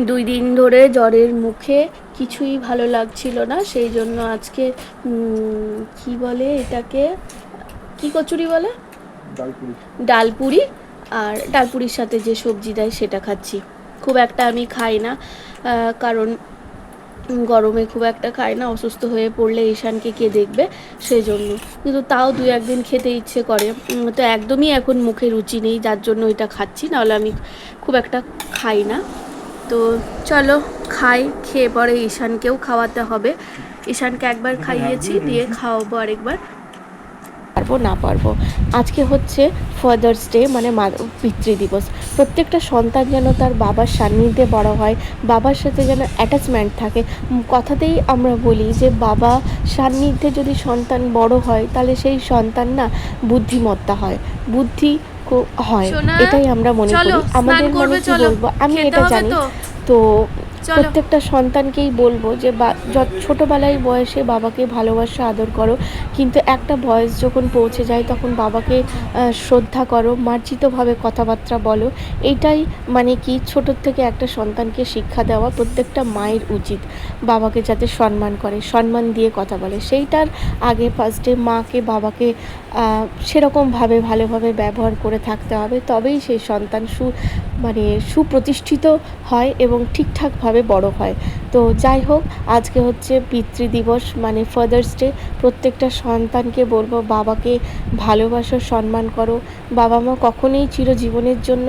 2 দিন ধরে জ্বরের মুখে কিছুই ভালো লাগছিল না, সেই জন্য আজকে কি বলে এটাকে, কি কচুরি বলে, ডালপুরি। আর ডালপুরির সাথে যে সবজি দেয় সেটা খাচ্ছি। খুব একটা আমি খাই না, কারণ গরমে খুব একটা খাই না, অসুস্থ হয়ে পড়লে ঈশানকে কে দেখবে, সেই জন্য। কিন্তু তাও 2-1 দিন খেতে ইচ্ছে করে। তো একদমই এখন মুখে রুচি নেই, যার জন্য এটা খাচ্ছি, নাহলে আমি খুব একটা খাই না। তো চলো খাই, খেয়ে পরে ঈশানকেও খাওয়াতে হবে। ঈশানকে একবার খাইয়েছি, দিয়ে খাওয়াবো আরেকবার। পারবো না পারবো। আজকে হচ্ছে ফাদার্স ডে, মানে পিতৃদিবস। প্রত্যেকটা সন্তান যেন তার বাবার সান্নিধ্যে বড় হয়, বাবার সাথে যেন অ্যাটাচমেন্ট থাকে। কথাতেই আমরা বলি যে বাবা সান্নিধ্যে যদি সন্তান বড় হয়, তাহলে সেই সন্তান না বুদ্ধিমত্তা হয়, বুদ্ধি হয়, এটাই আমরা মনে করি। আমাদের মানে কি বলবো, আমি এটা জানি। তো প্রত্যেকটা সন্তানকেই বলবো যে ছোটোবেলায় বয়সে বাবাকে ভালোবাসা আদর করো, কিন্তু একটা বয়স যখন পৌঁছে যায় তখন বাবাকে শ্রদ্ধা করো, মার্জিতভাবে কথাবার্তা বলো। এইটাই মানে কি, ছোটোর থেকে একটা সন্তানকে শিক্ষা দেওয়া প্রত্যেকটা মায়ের উচিত। বাবাকে যাতে সম্মান করে, সম্মান দিয়ে কথা বলে, সেইটার আগে ফার্স্টে মাকে বাবাকে সেরকমভাবে ভালোভাবে ব্যবহার করে থাকতে হবে, তবেই সেই সন্তান মানে সুপ্রতিষ্ঠিত হয় এবং ঠিকঠাকভাবে বড় হয়। তো যাই হোক, আজকে হচ্ছে পিতৃদিবস, মানে ফাদার্স ডে। প্রত্যেকটা সন্তানকে বলবো বাবাকে ভালোবাসো, সম্মান করো। বাবা মা কখনোই চিরজীবনের জন্য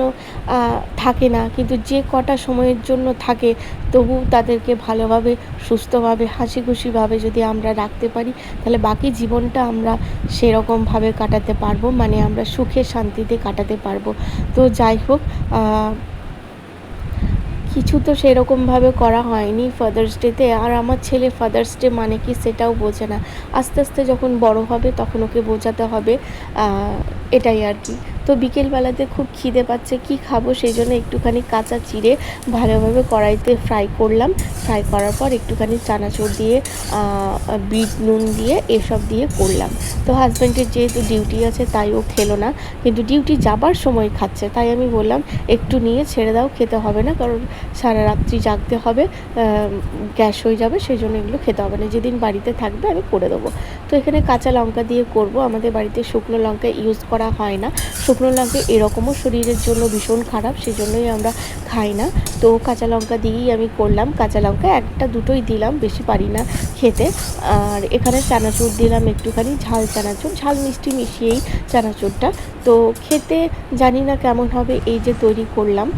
থাকে না, কিন্তু যে কটা সময়ের জন্য থাকে তবু তাদেরকে ভালোভাবে, সুস্থভাবে, হাসি খুশিভাবে যদি আমরা রাখতে পারি, তাহলে বাকি জীবনটা আমরা সেরকমভাবে কাটাতে পারবো, মানে আমরা সুখে শান্তিতে কাটাতে পারবো। তো যাই হোক, কিছু তো সেরকমভাবে করা হয়নি ফাদার্স ডেতে। আর আমার ছেলে ফাদার্স ডে মানে কি সেটাও বোঝে না। আস্তে আস্তে যখন বড় হবে তখন ওকে বোঝাতে হবে, এটাই আর কি। তো বিকেলবেলাতে খুব খিদে পাচ্ছে, কি খাবো, সেই জন্য একটুখানি কাঁচা চিড়ে ভালোভাবে কড়াইতে ফ্রাই করলাম। ফ্রাই করার পর একটুখানি চানাচুর দিয়ে, বিট নুন দিয়ে, এসব দিয়ে করলাম। তো হাজব্যান্ডের যেহেতু ডিউটি আছে তাই ও খেলো না, কিন্তু ডিউটি যাবার সময় খাচ্ছে। তাই আমি বললাম একটু নিয়ে ছেড়ে দাও, খেতে হবে না, কারণ সারা রাত্রি জাগতে হবে, গ্যাস হয়ে যাবে, সেই জন্য এগুলো খেতে হবে না, যেদিন বাড়িতে থাকবে আমি করে দেবো। তো এখানে কাঁচা লঙ্কা দিয়ে করব। আমাদের বাড়িতে শুকনো লঙ্কা ইউজ করা হয় না। শুকনো লঙ্কা এরকমও শরীরের জন্য ভীষণ খারাপ, সেই জন্যই আমরা খাই না। তো কাঁচা লঙ্কা দিয়েই আমি করলাম। কাঁচা লঙ্কা একটা দুটোই দিলাম, বেশি পারি না খেতে। আর এখানে চানাচুর দিলাম একটুখানি, ঝাল চানাচুর, ঝাল মিষ্টি মিশিয়েই চানাচুরটা। তো খেতে জানি না কেমন হবে, এই যে তৈরি করলাম।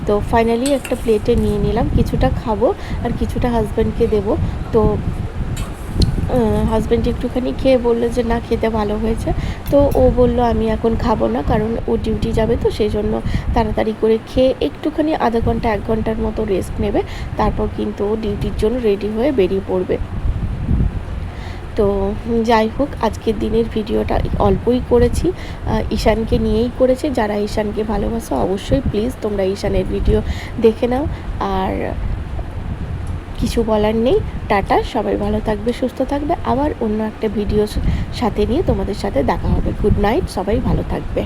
তো ফাইনালি একটা প্লেটে নিয়ে নিলাম, কিছুটা খাবো আর কিছুটা হাজব্যান্ডকে দেবো। তো হাজব্যান্ড একটুখানি খেয়ে বললো যে না, খেতে ভালো হয়েছে। তো ও বলল আমি এখন খাবো না, কারণ ও ডিউটি যাবে, তো সেই জন্য তাড়াতাড়ি করে খেয়ে একটুখানি আধা ঘন্টা 1 ঘন্টার মতো রেস্ট নেবে, তারপর কিন্তু ও ডিউটির জন্য রেডি হয়ে বেরিয়ে পড়বে। তো যাই হোক, আজকের দিনের ভিডিওটা অল্পই করেছি, ঈশানকে নিয়েই করেছি। যারা ঈশানকে ভালোবাসো অবশ্যই প্লিজ তোমরা ঈশানের ভিডিও দেখে নাও। আর কিছু বলার নেই, টাটা, সবাই ভালো থাকবে, সুস্থ থাকবে। আবার অন্য একটা ভিডিওর সাথে নিয়ে তোমাদের সাথে দেখা হবে। গুড নাইট, সবাই ভালো থাকবে।